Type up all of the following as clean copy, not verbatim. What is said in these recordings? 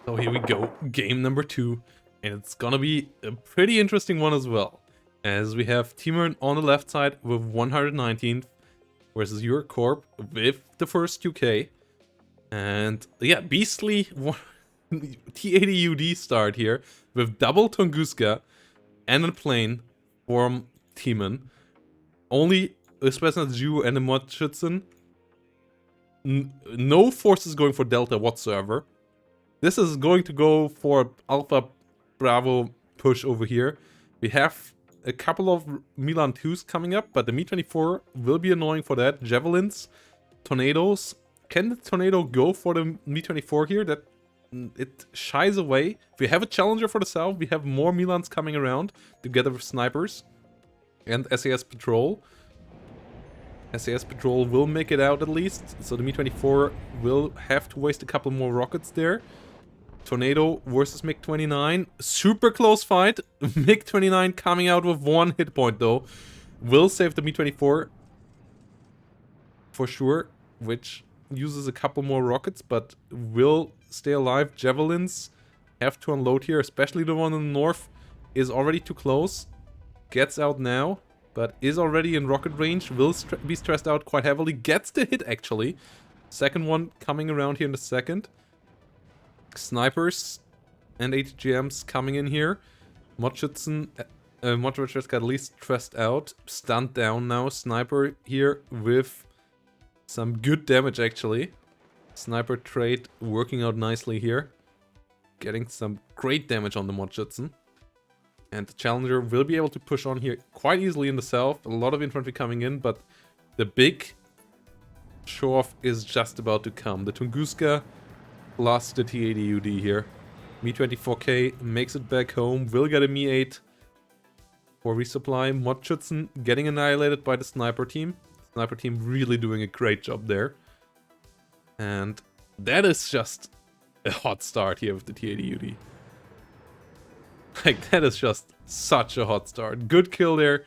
So here we go, game number 2, and it's gonna be a pretty interesting one as well, as we have Tmanplays on the left side with 119th versus your Corp with the first UK, and yeah, beastly T80UD start here with double Tunguska and a plane from Tmanplays. Only a Spetsnaz Jew and a Mordschützen. No forces going for Delta whatsoever. This is going to go for Alpha Bravo push over here. We have a couple of Milan 2s coming up, but the Mi-24 will be annoying for that. Javelins, Tornadoes. Can the Tornado go for the Mi-24 here? That it shies away. If we have a challenger for the south, we have more Milans coming around together with snipers and SAS Patrol. SAS Patrol will make it out at least, so the Mi-24 will have to waste a couple more rockets there. Tornado versus MiG-29. Super close fight. MiG-29 coming out with 1 hit point though. Will save the Mi-24 for sure, which uses a couple more rockets, but will stay alive. Javelins have to unload here, especially the one in the north is already too close. Gets out now, but is already in rocket range. Will be stressed out quite heavily. Gets the hit actually. Second one coming around here in the second. Snipers and ATGMs coming in here. Mordschützen, Mordschützen got at least stressed out. Stunned down now. Sniper here with some good damage actually. Sniper trade working out nicely here. Getting some great damage on the Mordschützen. And the Challenger will be able to push on here quite easily in the south. A lot of infantry coming in, but the big show-off is just about to come. The Tunguska plus the T80UD here. Mi-24K makes it back home. Will get a Mi-8 for resupply. Mordschützen getting annihilated by the sniper team. Sniper team really doing a great job there. And that is just a hot start here with the T80UD. Like, that is just such a hot start. Good kill there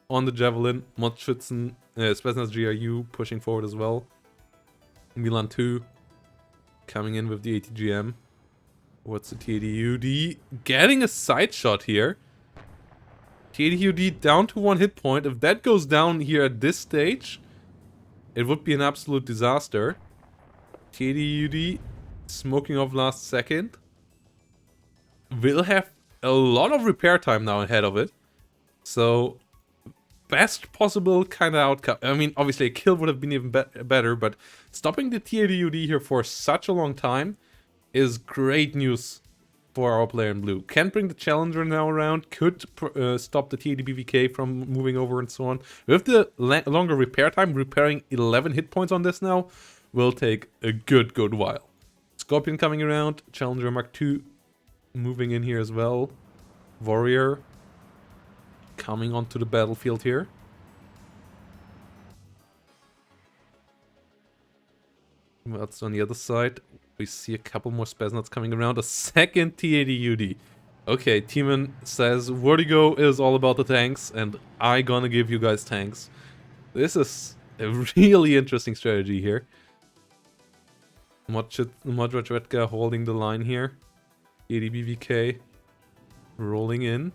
on the Javelin. Mordschützen, Spetsnaz GRU pushing forward as well. Milan 2 coming in with the ATGM. What's the T80UD? Getting a side shot here. T80UD down to 1 hit point. If that goes down here at this stage, it would be an absolute disaster. T80UD smoking off last second. Will have a lot of repair time now ahead of it. So, best possible kind of outcome. I mean, obviously a kill would have been even better, but stopping the T80UD here for such a long time is great news for our player in blue. Can bring the Challenger now around, could stop the T80BVK from moving over and so on. With the longer repair time, repairing 11 hit points on this now will take a good while. Scorpion coming around, Challenger Mark II moving in here as well. Warrior coming onto the battlefield here. What's on the other side? We see a couple more Spetsnaz coming around. A second T80UD. Okay, Tmanplays says Vertigo is all about the tanks, and I gonna give you guys tanks. This is a really interesting strategy here. Mordschützen holding the line here. 80 BVK rolling in.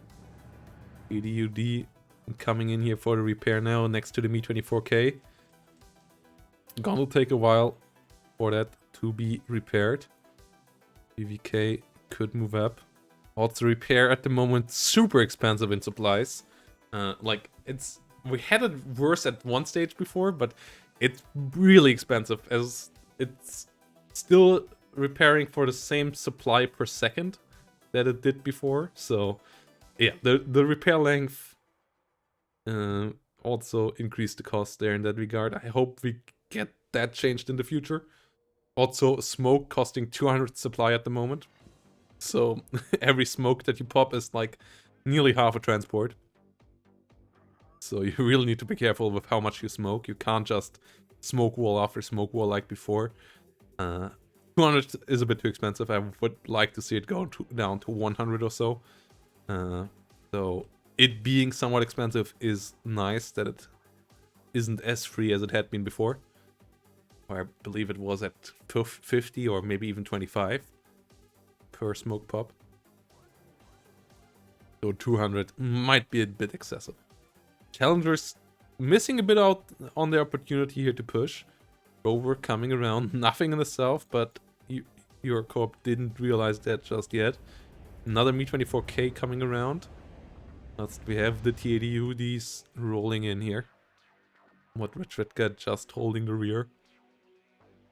80UD coming in here for the repair now next to the Mi-24K. Gonna take a while for that to be repaired. BVK could move up. Also repair at the moment super expensive in supplies. Like we had it worse at one stage before, but it's really expensive as it's still repairing for the same supply per second that it did before. So yeah, the repair length also increased the cost there in that regard. I hope we get that changed in the future. Also, smoke costing 200 supply at the moment. So every smoke that you pop is like nearly half a transport. So you really need to be careful with how much you smoke. You can't just smoke wall after smoke wall like before. 200 is a bit too expensive. I would like to see it go down to 100 or so. So it being somewhat expensive is nice that it isn't as free as it had been before. Or I believe it was at 50 or maybe even 25 per smoke pop. So 200 might be a bit excessive. Challengers missing a bit out on the opportunity here to push. Rover coming around, nothing in the south, but your Corp didn't realize that just yet. Another Me-24K coming around. We have the T80UDs rolling in here. Modredka just holding the rear.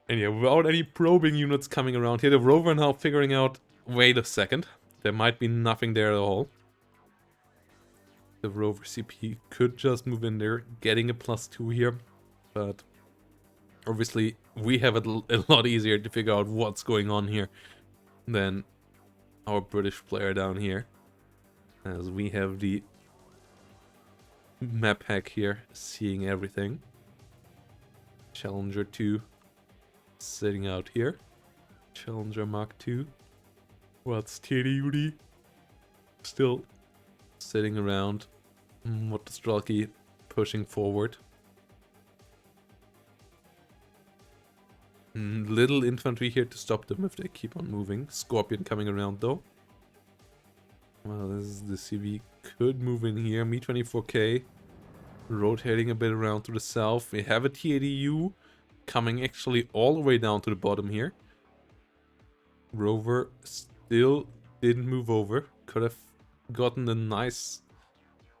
And yeah, without any probing units coming around here, the Rover now figuring out, wait a second, there might be nothing there at all. The Rover CP could just move in there, getting a +2 here, but obviously we have it a lot easier to figure out what's going on here than our British player down here, as we have the map hack here, seeing everything. Challenger 2 sitting out here. Challenger Mark II. What's T80UD? Still sitting around. Motostrelki pushing forward. Little infantry here to stop them if they keep on moving. Scorpion coming around though. Well, this is the CV. Could move in here. Me-24K rotating a bit around to the south. We have a T80U coming actually all the way down to the bottom here. Rover still didn't move over. Could have gotten a nice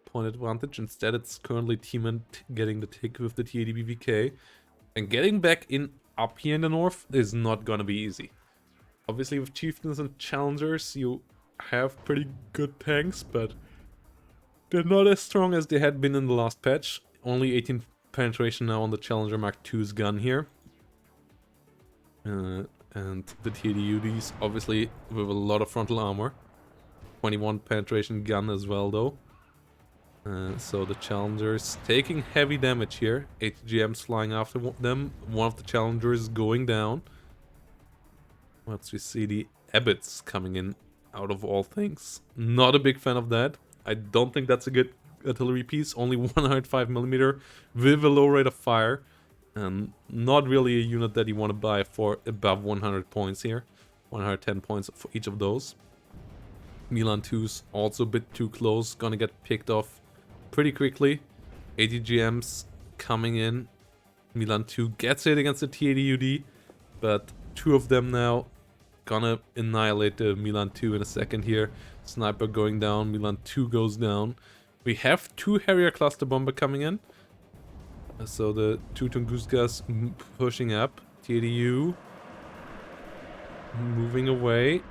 point advantage. Instead, it's currently Tman getting the tick with the T80BVK. And getting back in up here in the north is not gonna be easy. Obviously, with Chieftains and Challengers, you have pretty good tanks, but they're not as strong as they had been in the last patch. Only 18 penetration now on the Challenger Mark II's gun here. And the T80UDs, obviously, with a lot of frontal armor. 21 penetration gun as well, though. So the Challengers taking heavy damage here. ATGMs flying after them. One of the Challengers going down. Once we see the Abbots coming in, out of all things. Not a big fan of that. I don't think that's a good artillery piece. Only 105mm with a low rate of fire. And not really a unit that you want to buy for above 100 points here. 110 points for each of those. Milan 2's also a bit too close. Gonna get picked off pretty quickly. ATGMs coming in. Milan 2 gets hit against the T80UD. But two of them now gonna annihilate the Milan 2 in a second here. Sniper going down. Milan 2 goes down. We have two Harrier cluster bomber coming in. So the two Tunguskas pushing up. T80U moving away.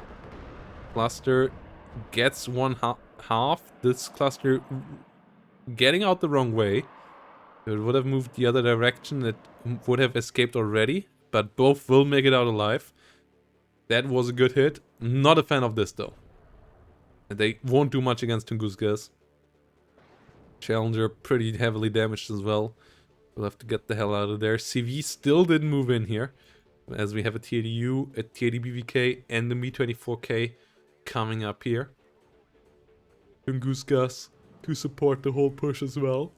Cluster gets one half. This cluster getting out the wrong way. If it would have moved the other direction, it would have escaped already. But both will make it out alive. That was a good hit. Not a fan of this though. They won't do much against Tunguskas. Challenger pretty heavily damaged as well. We'll have to get the hell out of there. CV still didn't move in here. As we have a T80U, a T80BVK, and the Me-24K coming up here. Tunguskas to support the whole push as well.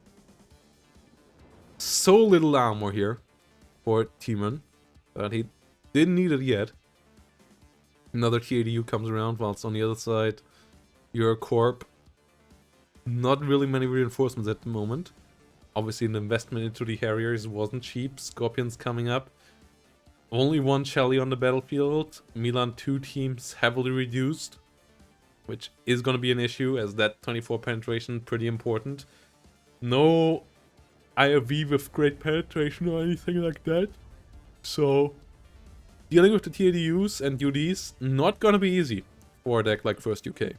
So little armor here for Tman, but he didn't need it yet. Another T80U comes around whilst on the other side. Your Corp. Not really many reinforcements at the moment. Obviously, the investment into the Harriers wasn't cheap. Scorpions coming up. Only one Shelly on the battlefield. Milan 2 teams heavily reduced, which is going to be an issue as that 24 penetration pretty important. No IRV with great penetration or anything like that. So, dealing with the T80Us and UDs, not going to be easy for a deck like First UK.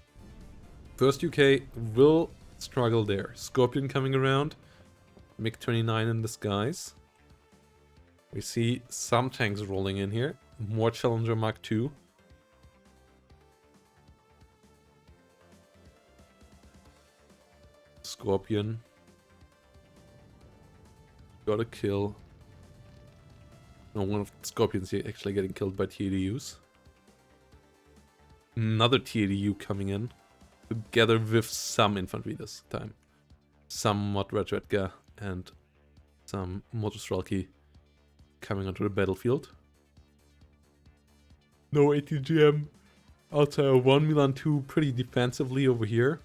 First UK will struggle there. Scorpion coming around. MiG-29 in the skies. We see some tanks rolling in here. More Challenger Mark II. Scorpion. Got a kill. No, one of the Scorpions here actually getting killed by T80Us. Another T80U coming in. Together with some infantry this time. Some Modredka and some Motostrelki coming onto the battlefield. No ATGM Also, 1 Milan 2 pretty defensively over here.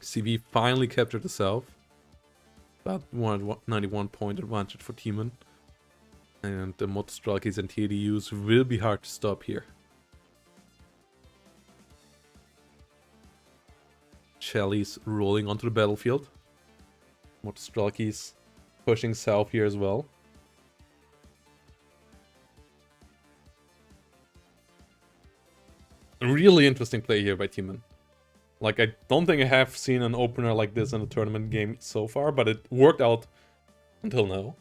CV finally captured the south. About 191 point advantage for Tman. And the Motostralkis and T80UDs will be hard to stop here. Shelly's rolling onto the battlefield. Motostralkis pushing south here as well. A really interesting play here by Tman. Like, I don't think I have seen an opener like this in a tournament game so far, but it worked out until now.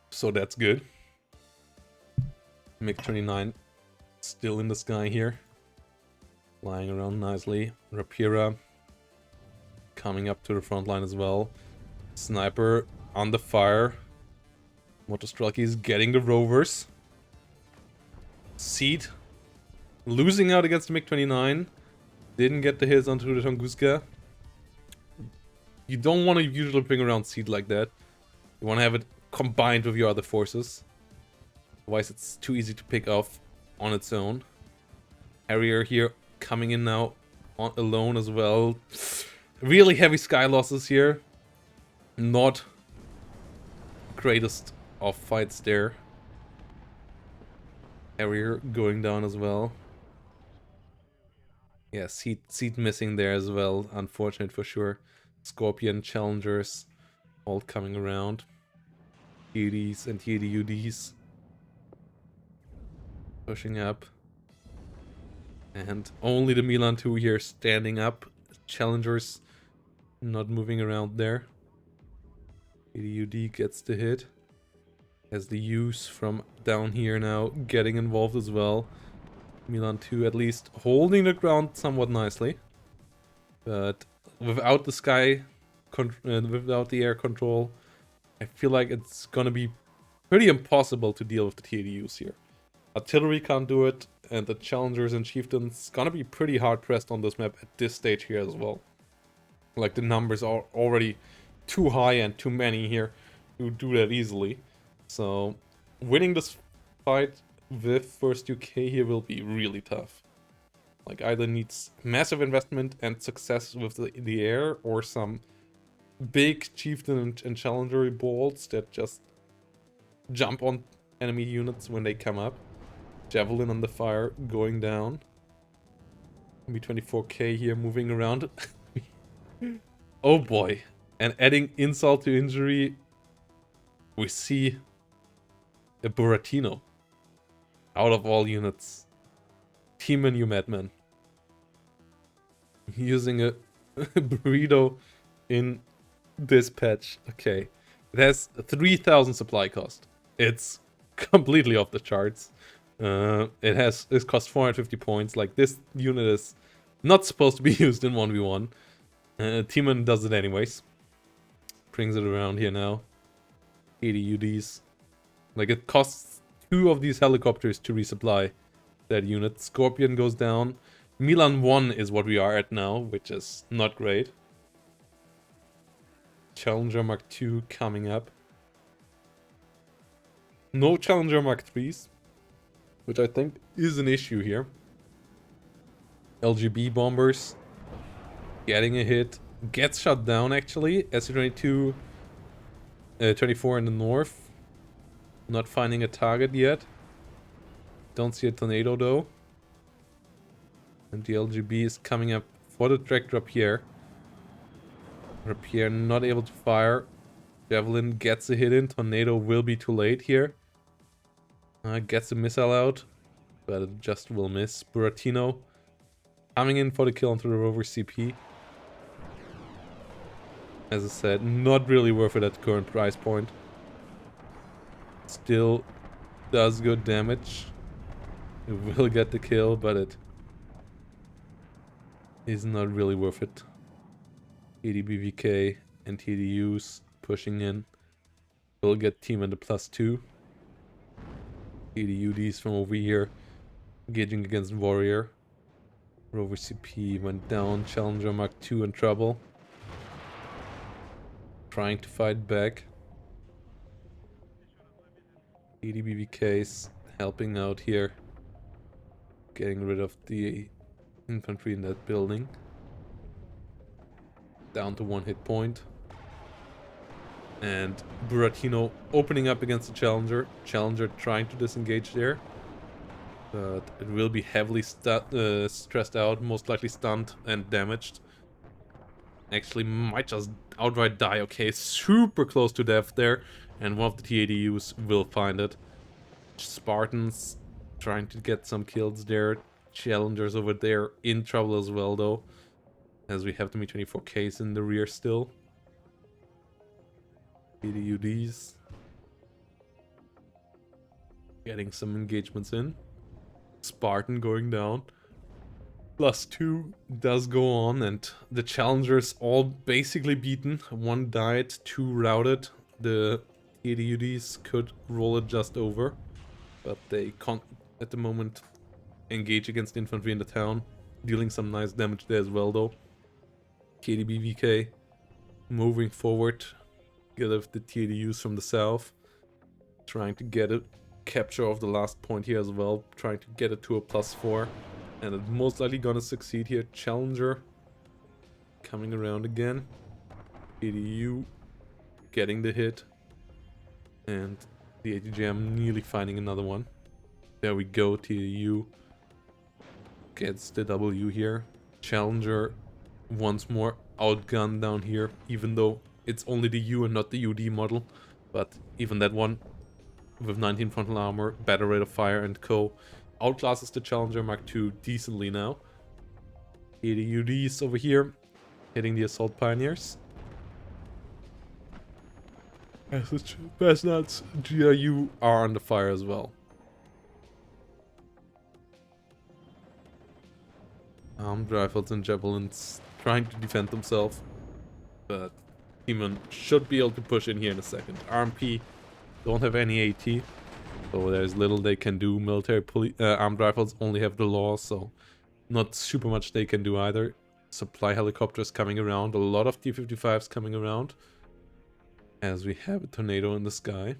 So that's good. MiG-29 still in the sky here. Flying around nicely. Rapira coming up to the front line as well. Sniper on the fire. Motostralkis getting the rovers. Seed losing out against the MiG-29. Didn't get the hits onto the Tunguska. You don't want to usually bring around Seed like that. You want to have it combined with your other forces. Otherwise it's too easy to pick off on its own. Harrier here coming in now on alone as well. Really heavy sky losses here. Not greatest of fights there. Harrier going down as well. Yeah, seat missing there as well. Unfortunate for sure. Scorpion challengers all coming around. T80s and T80UDs pushing up. And only the Milan 2 here standing up. Challengers not moving around there. T80UD gets the hit. Has the use from down here now getting involved as well. Milan 2 at least holding the ground somewhat nicely. But without the sky, without the air control, I feel like it's gonna be pretty impossible to deal with the T80Us here. Artillery can't do it, and the challengers and chieftains gonna be pretty hard pressed on this map at this stage here as well. Like, the numbers are already too high and too many here to do that easily. So winning this fight with first UK here will be really tough. Like, either needs massive investment and success with the air, or some big chieftain and challenger bolts that just jump on enemy units when they come up. Javelin on the fire going down. B24K here moving around. Oh boy. And adding insult to injury, we see a Buratino. Out of all units. Tman, you madman. Using a burrito in this patch. Okay. It has 3,000 supply cost. It's completely off the charts. It costs 450 points. Like, this unit is not supposed to be used in 1v1. Tman does it anyways. Brings it around here now. 80UDs. Like, it costs 2 of these helicopters to resupply that unit. Scorpion goes down. Milan 1 is what we are at now, which is not great. Challenger Mark 2 coming up. No Challenger Mark 3s, which I think is an issue here. LGB bombers getting a hit. Gets shot down actually. SU-22 24 in the north. Not finding a target yet. Don't see a tornado though. And the LGB is coming up for the tractor up here. Rapier not able to fire. Javelin gets a hit in. Tornado will be too late here. Gets a missile out, but it just will miss. Buratino coming in for the kill onto the rover CP. As I said, not really worth it at the current price point. Still does good damage. It will get the kill, but it is not really worth it. 80 BVK and TDUs pushing in. Will get Tman the +2. 80 UDs from over here. Engaging against Warrior. Rover CP went down. Challenger Mark 2 in trouble. Trying to fight back. 80 BVKs helping out here. Getting rid of the infantry in that building. Down to 1 hit point. And Buratino opening up against the Challenger. Challenger trying to disengage there. But it will be heavily stressed out, most likely stunned and damaged. Actually might just outright die. Okay, super close to death there. And one of the T80Us will find it. Spartans trying to get some kills there. Challengers over there in trouble as well though. As we have the Mi-24Ks in the rear still. T80UDs. Getting some engagements in. Spartan going down. +2 does go on, and the challengers all basically beaten. 1 died, 2 routed. The T80UDs could roll it just over, but they can't at the moment engage against infantry in the town, dealing some nice damage there as well though. KDBVK moving forward, get off the T80Us from the south, trying to get a capture of the last point here as well, trying to get it to a +4. And it's most likely gonna succeed here. Challenger coming around again. ADU getting the hit. And the ATGM nearly finding another one. There we go. TAU gets the W here. Challenger once more outgunned down here. Even though it's only the U and not the UD model. But even that one with 19 frontal armor, better rate of fire and co. Outclasses the Challenger Mark II decently now. T80UDs over here, hitting the Assault Pioneers. As the Chestnuts GRU are under fire as well. Armed Rifles and Javelins trying to defend themselves. But Demon should be able to push in here in a second. RMP don't have any AT. So there's little they can do. Military armed rifles only have the law, so not super much they can do either. Supply helicopters coming around. A lot of T-55s coming around. As we have a tornado in the sky.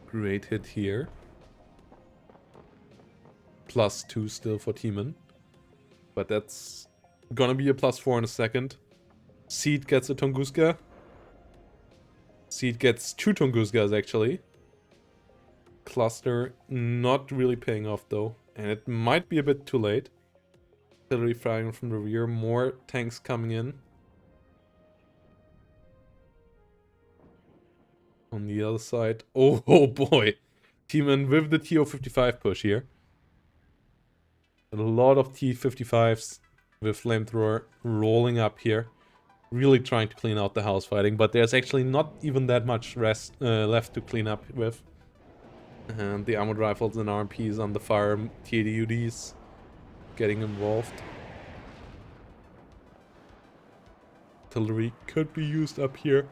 Great hit here. +2 still for T-Man. But that's gonna be a +4 in a second. Seed gets a Tunguska. Seed gets 2 Tunguskas actually. Cluster not really paying off though. And it might be a bit too late. Artillery firing from the rear. More tanks coming in. On the other side. Oh boy. T-Man with the TO-55 push here. A lot of T-55s with flamethrower rolling up here. Really trying to clean out the house fighting, but there's actually not even that much left to clean up with. And the armored rifles and RMPs on the fire, T80UDs getting involved. Artillery could be used up here.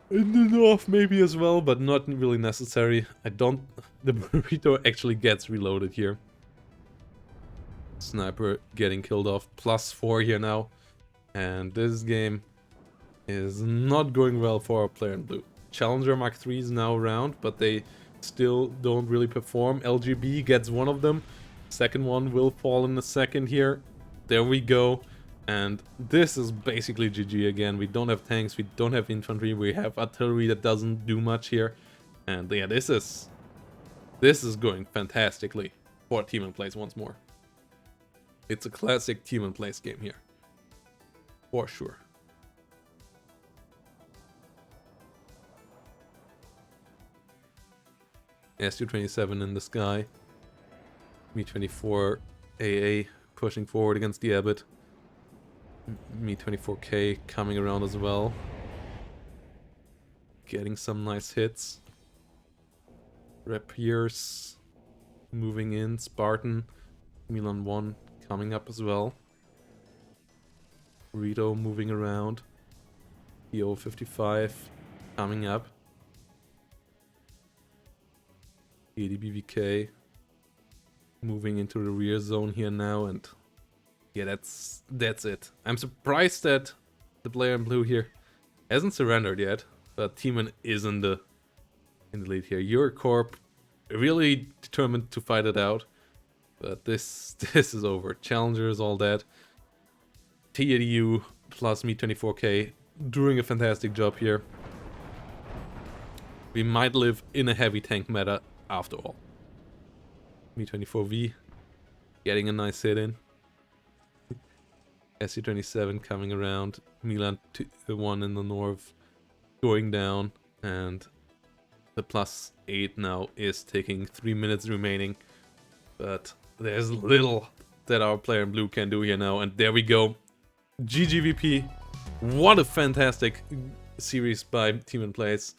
In the north maybe as well, but not really necessary. The burrito actually gets reloaded here. Sniper getting killed off. +4 here now. And this game is not going well for our player in blue. Challenger Mark III is now around, but they still don't really perform. LGB gets one of them. Second one will fall in a second here. There we go. And this is basically GG again. We don't have tanks, we don't have infantry, we have artillery that doesn't do much here. And yeah, this is going fantastically for Tmanplays once more. It's a classic Tmanplays game here. For sure. SU-27 in the sky. Mi-24 AA pushing forward against the Abbott. Mi-24K coming around as well. Getting some nice hits. Rapiers moving in. Spartan. Milan 1 coming up as well. Rito moving around. TO-55 coming up. 80 BVK moving into the rear zone here now, and yeah, that's it. I'm surprised that the player in blue here hasn't surrendered yet, but Tman is in the lead here. Your Corp really determined to fight it out, but this is over. Challenger is all dead. T80U plus Me24K doing a fantastic job here. We might live in a heavy tank meta after all. Me24V getting a nice hit in. SC27 coming around. Milan 1 in the north going down, and the +8 now is taking 3 minutes remaining. But there's little that our player in blue can do here now, and there we go. GGVP. What a fantastic series by Tmanplays.